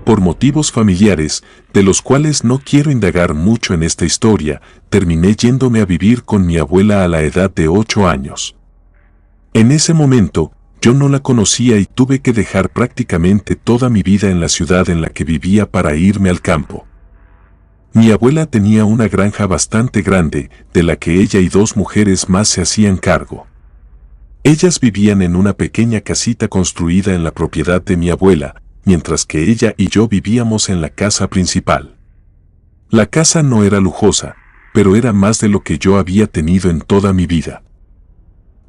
Por motivos familiares, de los cuales no quiero indagar mucho en esta historia, terminé yéndome a vivir con mi abuela a la edad de 8 años. En ese momento, yo no la conocía y tuve que dejar prácticamente toda mi vida en la ciudad en la que vivía para irme al campo. Mi abuela tenía una granja bastante grande, de la que ella y 2 mujeres más se hacían cargo. Ellas vivían en una pequeña casita construida en la propiedad de mi abuela, mientras que ella y yo vivíamos en la casa principal. La casa no era lujosa, pero era más de lo que yo había tenido en toda mi vida.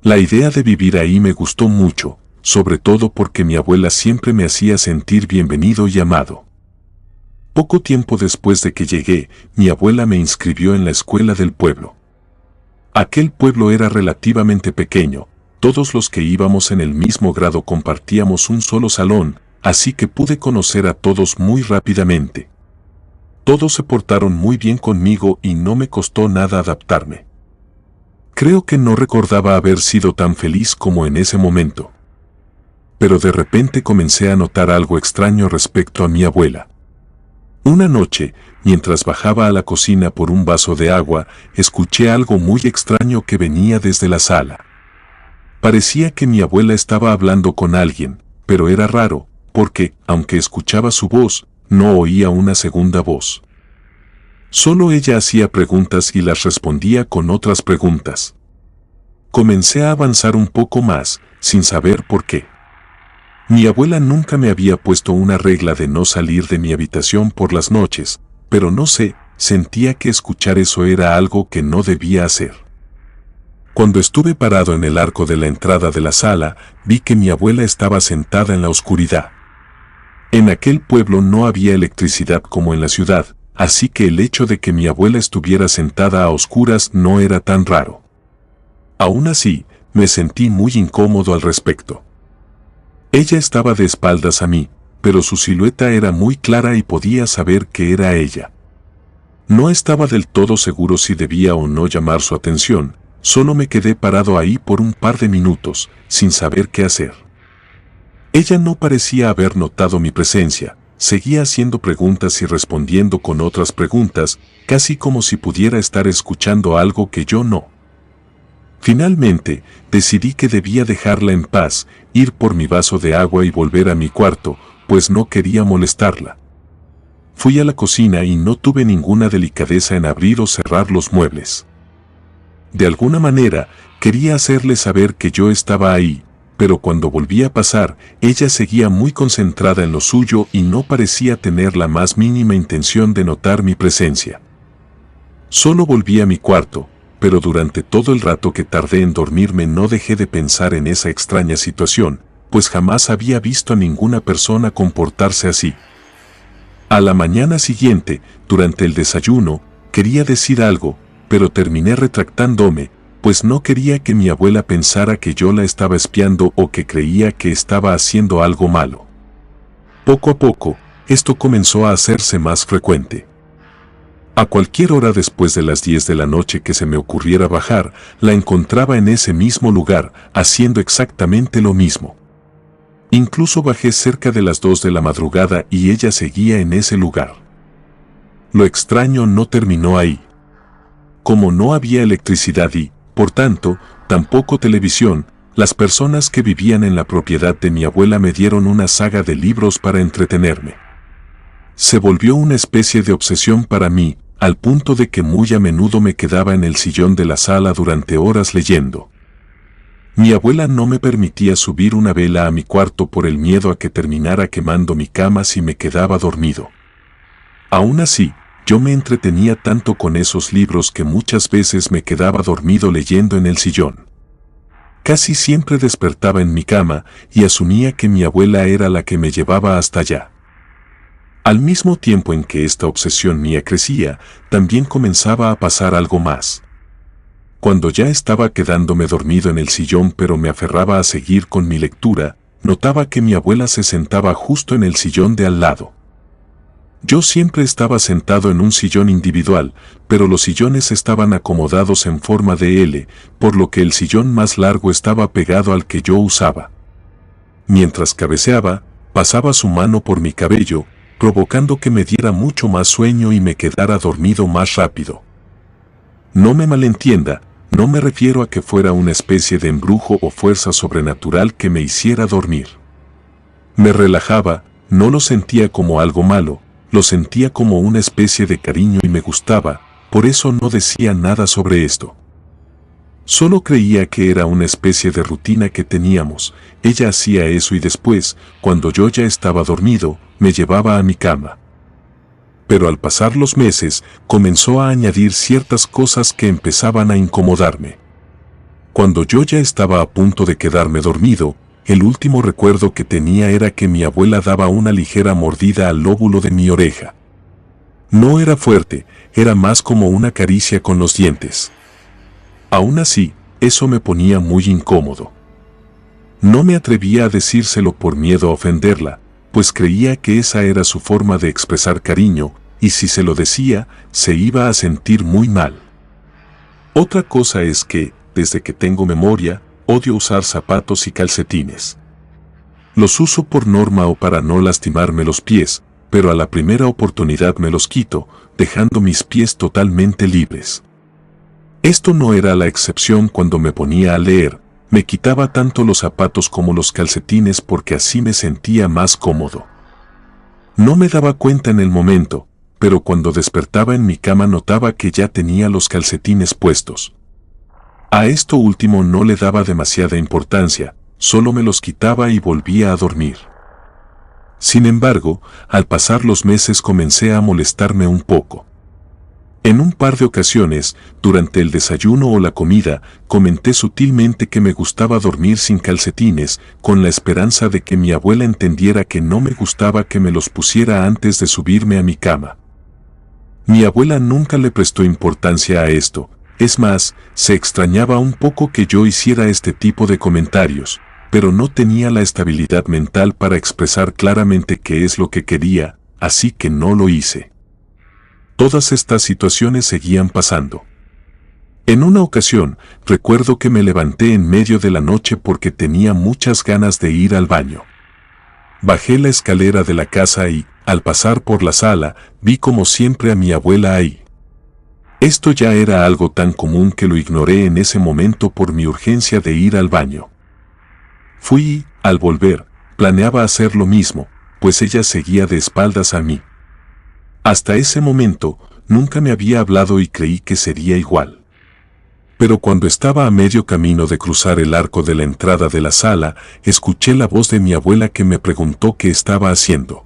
La idea de vivir ahí me gustó mucho, sobre todo porque mi abuela siempre me hacía sentir bienvenido y amado. Poco tiempo después de que llegué, mi abuela me inscribió en la escuela del pueblo. Aquel pueblo era relativamente pequeño, todos los que íbamos en el mismo grado compartíamos un solo salón, así que pude conocer a todos muy rápidamente. Todos se portaron muy bien conmigo y no me costó nada adaptarme. Creo que no recordaba haber sido tan feliz como en ese momento. Pero de repente comencé a notar algo extraño respecto a mi abuela. Una noche, mientras bajaba a la cocina por un vaso de agua, escuché algo muy extraño que venía desde la sala. Parecía que mi abuela estaba hablando con alguien, pero era raro, porque, aunque escuchaba su voz, no oía una segunda voz. Solo ella hacía preguntas y las respondía con otras preguntas. Comencé a avanzar un poco más, sin saber por qué. Mi abuela nunca me había puesto una regla de no salir de mi habitación por las noches, pero no sé, sentía que escuchar eso era algo que no debía hacer. Cuando estuve parado en el arco de la entrada de la sala, vi que mi abuela estaba sentada en la oscuridad. En aquel pueblo no había electricidad como en la ciudad, así que el hecho de que mi abuela estuviera sentada a oscuras no era tan raro. Aún así, me sentí muy incómodo al respecto. Ella estaba de espaldas a mí, pero su silueta era muy clara y podía saber que era ella. No estaba del todo seguro si debía o no llamar su atención, solo me quedé parado ahí por un par de minutos, sin saber qué hacer. Ella no parecía haber notado mi presencia, seguía haciendo preguntas y respondiendo con otras preguntas, casi como si pudiera estar escuchando algo que yo no. Finalmente, decidí que debía dejarla en paz, ir por mi vaso de agua y volver a mi cuarto, pues no quería molestarla. Fui a la cocina y no tuve ninguna delicadeza en abrir o cerrar los muebles. De alguna manera, quería hacerle saber que yo estaba ahí, pero cuando volví a pasar, ella seguía muy concentrada en lo suyo y no parecía tener la más mínima intención de notar mi presencia. Solo volví a mi cuarto, pero durante todo el rato que tardé en dormirme no dejé de pensar en esa extraña situación, pues jamás había visto a ninguna persona comportarse así. A la mañana siguiente, durante el desayuno, quería decir algo, pero terminé retractándome, pues no quería que mi abuela pensara que yo la estaba espiando o que creía que estaba haciendo algo malo. Poco a poco, esto comenzó a hacerse más frecuente. A cualquier hora después de las 10 de la noche que se me ocurriera bajar, la encontraba en ese mismo lugar, haciendo exactamente lo mismo. Incluso bajé cerca de las 2 de la madrugada y ella seguía en ese lugar. Lo extraño no terminó ahí. Como no había electricidad y, por tanto, tampoco televisión, las personas que vivían en la propiedad de mi abuela me dieron una saga de libros para entretenerme. Se volvió una especie de obsesión para mí, al punto de que muy a menudo me quedaba en el sillón de la sala durante horas leyendo. Mi abuela no me permitía subir una vela a mi cuarto por el miedo a que terminara quemando mi cama si me quedaba dormido. Aún así, yo me entretenía tanto con esos libros que muchas veces me quedaba dormido leyendo en el sillón. Casi siempre despertaba en mi cama y asumía que mi abuela era la que me llevaba hasta allá. Al mismo tiempo en que esta obsesión mía crecía, también comenzaba a pasar algo más. Cuando ya estaba quedándome dormido en el sillón pero me aferraba a seguir con mi lectura, notaba que mi abuela se sentaba justo en el sillón de al lado. Yo siempre estaba sentado en un sillón individual, pero los sillones estaban acomodados en forma de L, por lo que el sillón más largo estaba pegado al que yo usaba. Mientras cabeceaba, pasaba su mano por mi cabello, provocando que me diera mucho más sueño y me quedara dormido más rápido. No me malentienda, no me refiero a que fuera una especie de embrujo o fuerza sobrenatural que me hiciera dormir. Me relajaba, no lo sentía como algo malo, lo sentía como una especie de cariño y me gustaba, por eso no decía nada sobre esto. Solo creía que era una especie de rutina que teníamos, ella hacía eso y después, cuando yo ya estaba dormido, me llevaba a mi cama. Pero al pasar los meses, comenzó a añadir ciertas cosas que empezaban a incomodarme. Cuando yo ya estaba a punto de quedarme dormido, el último recuerdo que tenía era que mi abuela daba una ligera mordida al lóbulo de mi oreja. No era fuerte, era más como una caricia con los dientes. Aún así, eso me ponía muy incómodo. No me atrevía a decírselo por miedo a ofenderla, pues creía que esa era su forma de expresar cariño, y si se lo decía, se iba a sentir muy mal. Otra cosa es que, desde que tengo memoria, odio usar zapatos y calcetines. Los uso por norma o para no lastimarme los pies, pero a la primera oportunidad me los quito, dejando mis pies totalmente libres. Esto no era la excepción cuando me ponía a leer, me quitaba tanto los zapatos como los calcetines porque así me sentía más cómodo. No me daba cuenta en el momento, pero cuando despertaba en mi cama notaba que ya tenía los calcetines puestos. A esto último no le daba demasiada importancia, solo me los quitaba y volvía a dormir. Sin embargo, al pasar los meses comencé a molestarme un poco. En un par de ocasiones, durante el desayuno o la comida, comenté sutilmente que me gustaba dormir sin calcetines, con la esperanza de que mi abuela entendiera que no me gustaba que me los pusiera antes de subirme a mi cama. Mi abuela nunca le prestó importancia a esto, es más, se extrañaba un poco que yo hiciera este tipo de comentarios, pero no tenía la estabilidad mental para expresar claramente qué es lo que quería, así que no lo hice. Todas estas situaciones seguían pasando. En una ocasión, recuerdo que me levanté en medio de la noche porque tenía muchas ganas de ir al baño. Bajé la escalera de la casa y, al pasar por la sala, vi como siempre a mi abuela ahí. Esto ya era algo tan común que lo ignoré en ese momento por mi urgencia de ir al baño. Fui y, al volver, planeaba hacer lo mismo, pues ella seguía de espaldas a mí. Hasta ese momento, nunca me había hablado y creí que sería igual. Pero cuando estaba a medio camino de cruzar el arco de la entrada de la sala, escuché la voz de mi abuela que me preguntó qué estaba haciendo.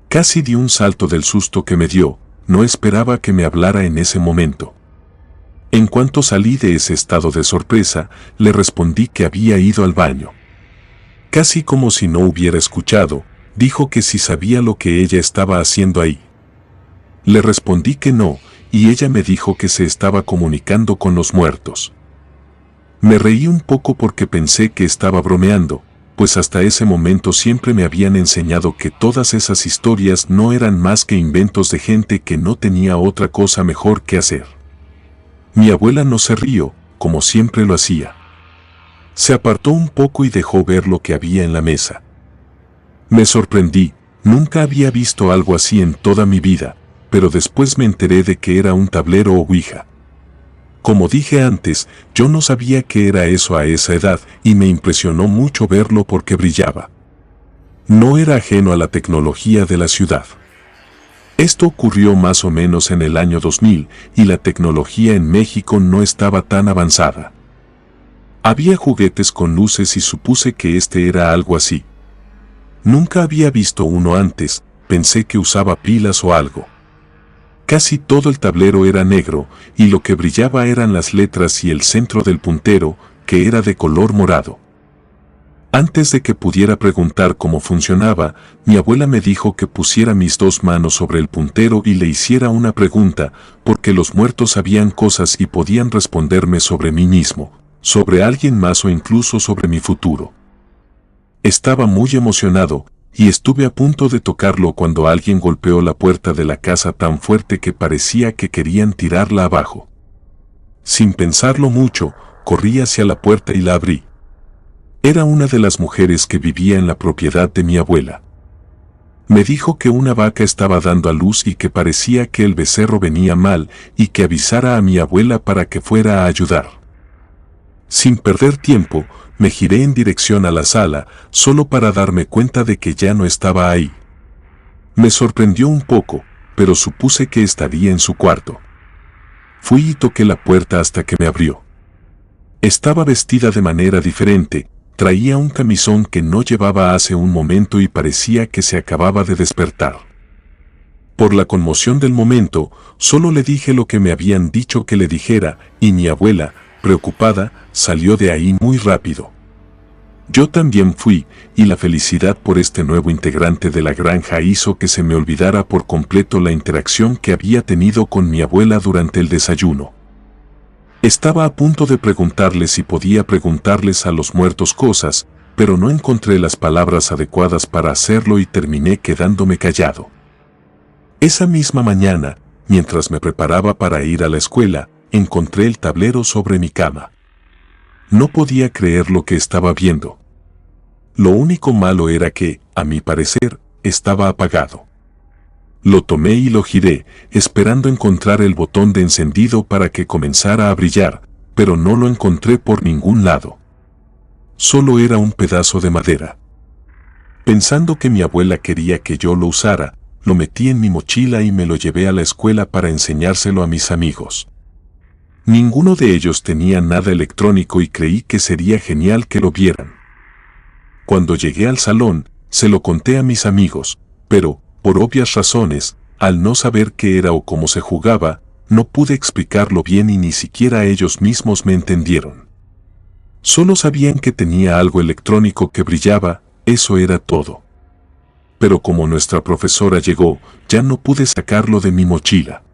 Casi di un salto del susto que me dio, no esperaba que me hablara en ese momento. En cuanto salí de ese estado de sorpresa, le respondí que había ido al baño. Casi como si no hubiera escuchado, dijo que si sabía lo que ella estaba haciendo ahí. Le respondí que no, y ella me dijo que se estaba comunicando con los muertos. Me reí un poco porque pensé que estaba bromeando, pues hasta ese momento siempre me habían enseñado que todas esas historias no eran más que inventos de gente que no tenía otra cosa mejor que hacer. Mi abuela no se rió, como siempre lo hacía. Se apartó un poco y dejó ver lo que había en la mesa. Me sorprendí, nunca había visto algo así en toda mi vida, pero después me enteré de que era un tablero o ouija. Como dije antes, yo no sabía qué era eso a esa edad y me impresionó mucho verlo porque brillaba. No era ajeno a la tecnología de la ciudad. Esto ocurrió más o menos en el año 2000 y la tecnología en México no estaba tan avanzada. Había juguetes con luces y supuse que este era algo así. Nunca había visto uno antes, pensé que usaba pilas o algo. Casi todo el tablero era negro, y lo que brillaba eran las letras y el centro del puntero, que era de color morado. Antes de que pudiera preguntar cómo funcionaba, mi abuela me dijo que pusiera mis dos manos sobre el puntero y le hiciera una pregunta, porque los muertos sabían cosas y podían responderme sobre mí mismo, sobre alguien más o incluso sobre mi futuro. Estaba muy emocionado, y estuve a punto de tocarlo cuando alguien golpeó la puerta de la casa tan fuerte que parecía que querían tirarla abajo. Sin pensarlo mucho, corrí hacia la puerta y la abrí. Era una de las mujeres que vivía en la propiedad de mi abuela. Me dijo que una vaca estaba dando a luz y que parecía que el becerro venía mal y que avisara a mi abuela para que fuera a ayudar. Sin perder tiempo, me giré en dirección a la sala, solo para darme cuenta de que ya no estaba ahí. Me sorprendió un poco, pero supuse que estaría en su cuarto. Fui y toqué la puerta hasta que me abrió. Estaba vestida de manera diferente, traía un camisón que no llevaba hace un momento y parecía que se acababa de despertar. Por la conmoción del momento, solo le dije lo que me habían dicho que le dijera, y mi abuela, preocupada, salió de ahí muy rápido. Yo también fui, y la felicidad por este nuevo integrante de la granja hizo que se me olvidara por completo la interacción que había tenido con mi abuela durante el desayuno. Estaba a punto de preguntarles si podía preguntarles a los muertos cosas, pero no encontré las palabras adecuadas para hacerlo y terminé quedándome callado. Esa misma mañana, mientras me preparaba para ir a la escuela, encontré el tablero sobre mi cama. No podía creer lo que estaba viendo. Lo único malo era que, a mi parecer, estaba apagado. Lo tomé y lo giré, esperando encontrar el botón de encendido para que comenzara a brillar, pero no lo encontré por ningún lado. Solo era un pedazo de madera. Pensando que mi abuela quería que yo lo usara, lo metí en mi mochila y me lo llevé a la escuela para enseñárselo a mis amigos. Ninguno de ellos tenía nada electrónico y creí que sería genial que lo vieran. Cuando llegué al salón, se lo conté a mis amigos, pero, por obvias razones, al no saber qué era o cómo se jugaba, no pude explicarlo bien y ni siquiera ellos mismos me entendieron. Solo sabían que tenía algo electrónico que brillaba, eso era todo. Pero como nuestra profesora llegó, ya no pude sacarlo de mi mochila.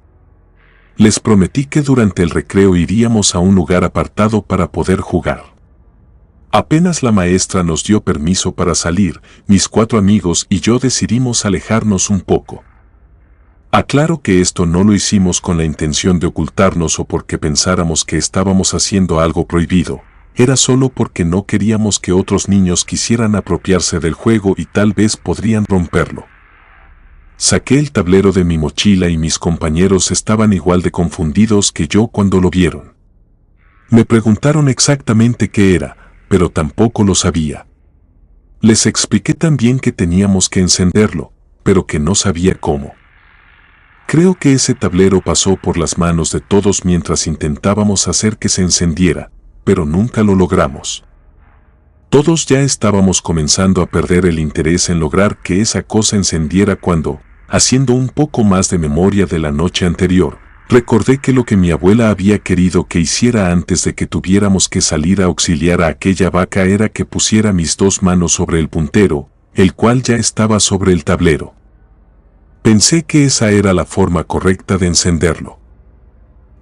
Les prometí que durante el recreo iríamos a un lugar apartado para poder jugar. Apenas la maestra nos dio permiso para salir, mis 4 amigos y yo decidimos alejarnos un poco. Aclaro que esto no lo hicimos con la intención de ocultarnos o porque pensáramos que estábamos haciendo algo prohibido, era solo porque no queríamos que otros niños quisieran apropiarse del juego y tal vez podrían romperlo. Saqué el tablero de mi mochila y mis compañeros estaban igual de confundidos que yo cuando lo vieron. Me preguntaron exactamente qué era, pero tampoco lo sabía. Les expliqué también que teníamos que encenderlo, pero que no sabía cómo. Creo que ese tablero pasó por las manos de todos mientras intentábamos hacer que se encendiera, pero nunca lo logramos. Todos ya estábamos comenzando a perder el interés en lograr que esa cosa encendiera cuando, haciendo un poco más de memoria de la noche anterior, recordé que lo que mi abuela había querido que hiciera antes de que tuviéramos que salir a auxiliar a aquella vaca era que pusiera mis 2 manos sobre el puntero, el cual ya estaba sobre el tablero. Pensé que esa era la forma correcta de encenderlo.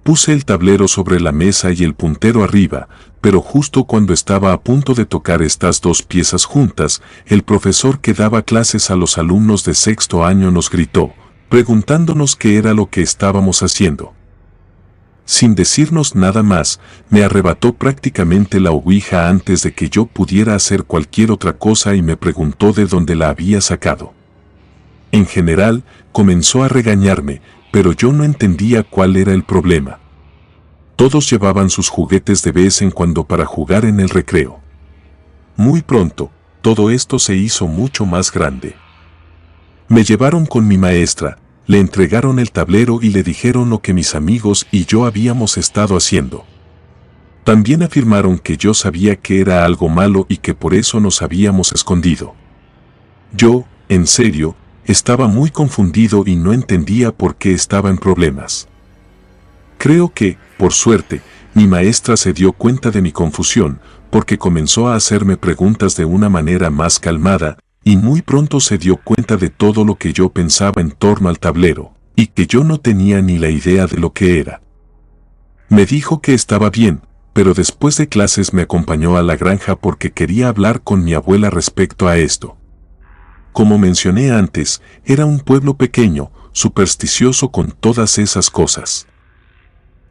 Puse el tablero sobre la mesa y el puntero arriba, pero justo cuando estaba a punto de tocar estas 2 piezas juntas, el profesor que daba clases a los alumnos de 6º año nos gritó, preguntándonos qué era lo que estábamos haciendo. Sin decirnos nada más, me arrebató prácticamente la ouija antes de que yo pudiera hacer cualquier otra cosa y me preguntó de dónde la había sacado. En general, comenzó a regañarme, pero yo no entendía cuál era el problema. Todos llevaban sus juguetes de vez en cuando para jugar en el recreo. Muy pronto, todo esto se hizo mucho más grande. Me llevaron con mi maestra, le entregaron el tablero y le dijeron lo que mis amigos y yo habíamos estado haciendo. También afirmaron que yo sabía que era algo malo y que por eso nos habíamos escondido. Yo, en serio, estaba muy confundido y no entendía por qué estaba en problemas. Creo que, por suerte, mi maestra se dio cuenta de mi confusión, porque comenzó a hacerme preguntas de una manera más calmada, y muy pronto se dio cuenta de todo lo que yo pensaba en torno al tablero, y que yo no tenía ni la idea de lo que era. Me dijo que estaba bien, pero después de clases me acompañó a la granja porque quería hablar con mi abuela respecto a esto. Como mencioné antes, era un pueblo pequeño, supersticioso con todas esas cosas.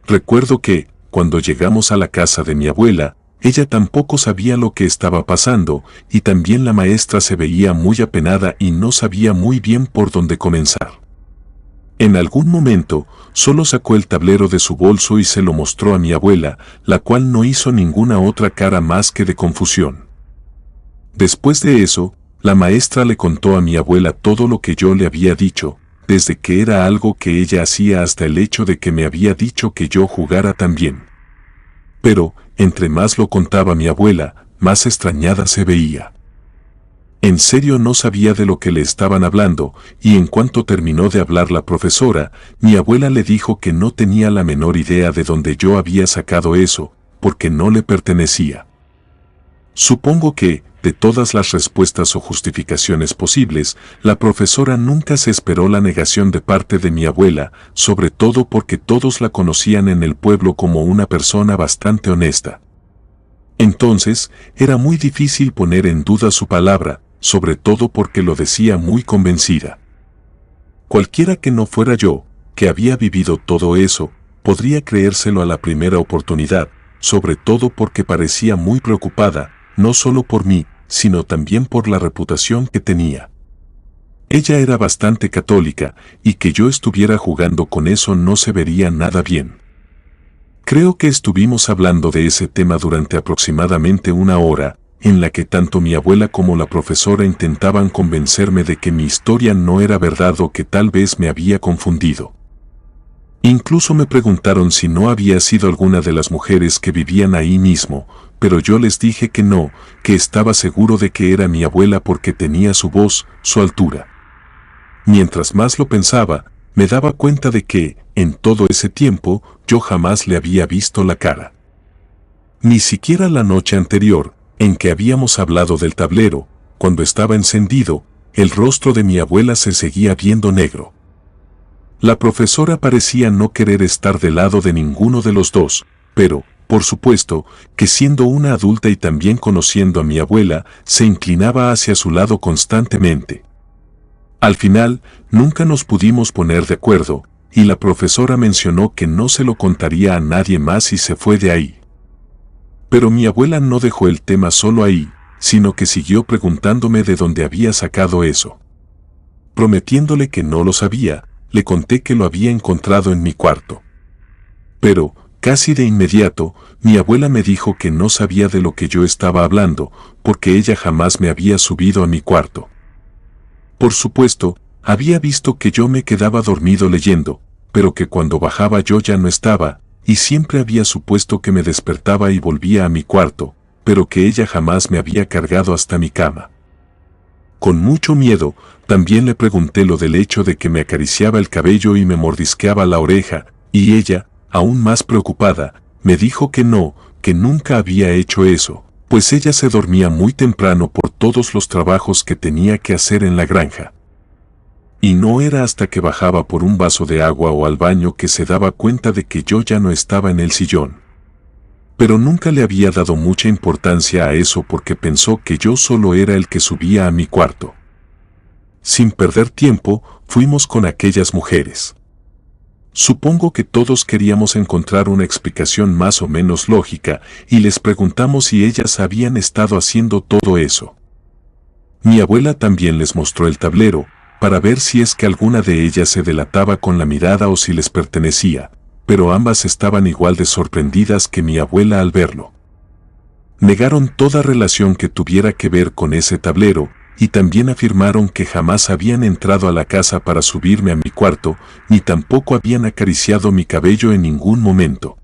Recuerdo que, cuando llegamos a la casa de mi abuela, ella tampoco sabía lo que estaba pasando, y también la maestra se veía muy apenada y no sabía muy bien por dónde comenzar. En algún momento, solo sacó el tablero de su bolso y se lo mostró a mi abuela, la cual no hizo ninguna otra cara más que de confusión. Después de eso, la maestra le contó a mi abuela todo lo que yo le había dicho, desde que era algo que ella hacía hasta el hecho de que me había dicho que yo jugara también. Pero, entre más lo contaba mi abuela, más extrañada se veía. En serio no sabía de lo que le estaban hablando, y en cuanto terminó de hablar la profesora, mi abuela le dijo que no tenía la menor idea de dónde yo había sacado eso, porque no le pertenecía. Supongo que, de todas las respuestas o justificaciones posibles, la profesora nunca se esperó la negación de parte de mi abuela, sobre todo porque todos la conocían en el pueblo como una persona bastante honesta. Entonces, era muy difícil poner en duda su palabra, sobre todo porque lo decía muy convencida. Cualquiera que no fuera yo, que había vivido todo eso, podría creérselo a la primera oportunidad, sobre todo porque parecía muy preocupada, no solo por mí, sino también por la reputación que tenía. Ella era bastante católica, y que yo estuviera jugando con eso no se vería nada bien. Creo que estuvimos hablando de ese tema durante aproximadamente una hora, en la que tanto mi abuela como la profesora intentaban convencerme de que mi historia no era verdad o que tal vez me había confundido. Incluso me preguntaron si no había sido alguna de las mujeres que vivían ahí mismo, pero yo les dije que no, que estaba seguro de que era mi abuela porque tenía su voz, su altura. Mientras más lo pensaba, me daba cuenta de que, en todo ese tiempo, yo jamás le había visto la cara. Ni siquiera la noche anterior, en que habíamos hablado del tablero, cuando estaba encendido, el rostro de mi abuela se seguía viendo negro. La profesora parecía no querer estar del lado de ninguno de los dos, pero, por supuesto, que siendo una adulta y también conociendo a mi abuela, se inclinaba hacia su lado constantemente. Al final, nunca nos pudimos poner de acuerdo, y la profesora mencionó que no se lo contaría a nadie más y se fue de ahí. Pero mi abuela no dejó el tema solo ahí, sino que siguió preguntándome de dónde había sacado eso. Prometiéndole que no lo sabía, le conté que lo había encontrado en mi cuarto. Pero, casi de inmediato, mi abuela me dijo que no sabía de lo que yo estaba hablando, porque ella jamás me había subido a mi cuarto. Por supuesto, había visto que yo me quedaba dormido leyendo, pero que cuando bajaba yo ya no estaba, y siempre había supuesto que me despertaba y volvía a mi cuarto, pero que ella jamás me había cargado hasta mi cama. Con mucho miedo, también le pregunté lo del hecho de que me acariciaba el cabello y me mordisqueaba la oreja, y ella, aún más preocupada, me dijo que no, que nunca había hecho eso, pues ella se dormía muy temprano por todos los trabajos que tenía que hacer en la granja. Y no era hasta que bajaba por un vaso de agua o al baño que se daba cuenta de que yo ya no estaba en el sillón. Pero nunca le había dado mucha importancia a eso porque pensó que yo solo era el que subía a mi cuarto. Sin perder tiempo, fuimos con aquellas mujeres. Supongo que todos queríamos encontrar una explicación más o menos lógica y les preguntamos si ellas habían estado haciendo todo eso. Mi abuela también les mostró el tablero, para ver si es que alguna de ellas se delataba con la mirada o si les pertenecía, pero ambas estaban igual de sorprendidas que mi abuela al verlo. Negaron toda relación que tuviera que ver con ese tablero, y también afirmaron que jamás habían entrado a la casa para subirme a mi cuarto, ni tampoco habían acariciado mi cabello en ningún momento.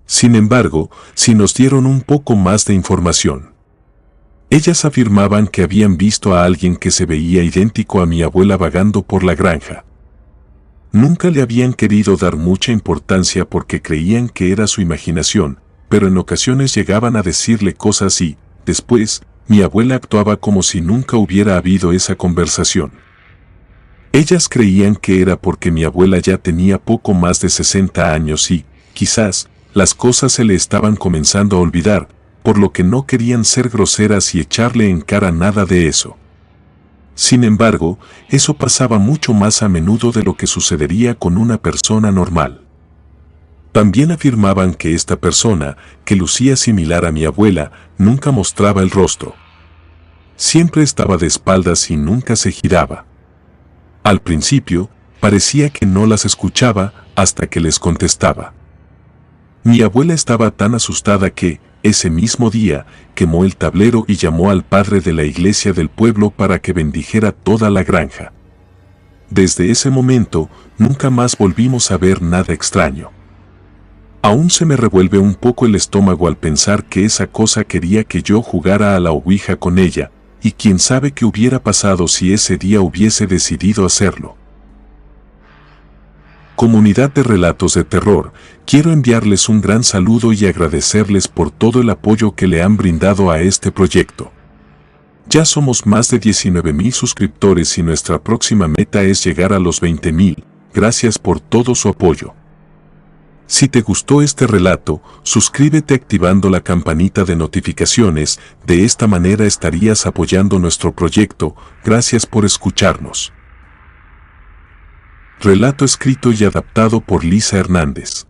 Sin embargo, sí nos dieron un poco más de información. Ellas afirmaban que habían visto a alguien que se veía idéntico a mi abuela vagando por la granja. Nunca le habían querido dar mucha importancia porque creían que era su imaginación, pero en ocasiones llegaban a decirle cosas y, después, mi abuela actuaba como si nunca hubiera habido esa conversación. Ellas creían que era porque mi abuela ya tenía poco más de 60 años y, quizás, las cosas se le estaban comenzando a olvidar, por lo que no querían ser groseras y echarle en cara nada de eso. Sin embargo, eso pasaba mucho más a menudo de lo que sucedería con una persona normal. También afirmaban que esta persona, que lucía similar a mi abuela, nunca mostraba el rostro. Siempre estaba de espaldas y nunca se giraba. Al principio, parecía que no las escuchaba hasta que les contestaba. Mi abuela estaba tan asustada que, ese mismo día, quemó el tablero y llamó al padre de la iglesia del pueblo para que bendijera toda la granja. Desde ese momento, nunca más volvimos a ver nada extraño. Aún se me revuelve un poco el estómago al pensar que esa cosa quería que yo jugara a la ouija con ella, y quién sabe qué hubiera pasado si ese día hubiese decidido hacerlo. Comunidad de Relatos de Terror, quiero enviarles un gran saludo y agradecerles por todo el apoyo que le han brindado a este proyecto. Ya somos más de 19,000 suscriptores y nuestra próxima meta es llegar a los 20,000. Gracias por todo su apoyo. Si te gustó este relato, suscríbete activando la campanita de notificaciones, de esta manera estarías apoyando nuestro proyecto. Gracias por escucharnos. Relato escrito y adaptado por Lisa Hernández.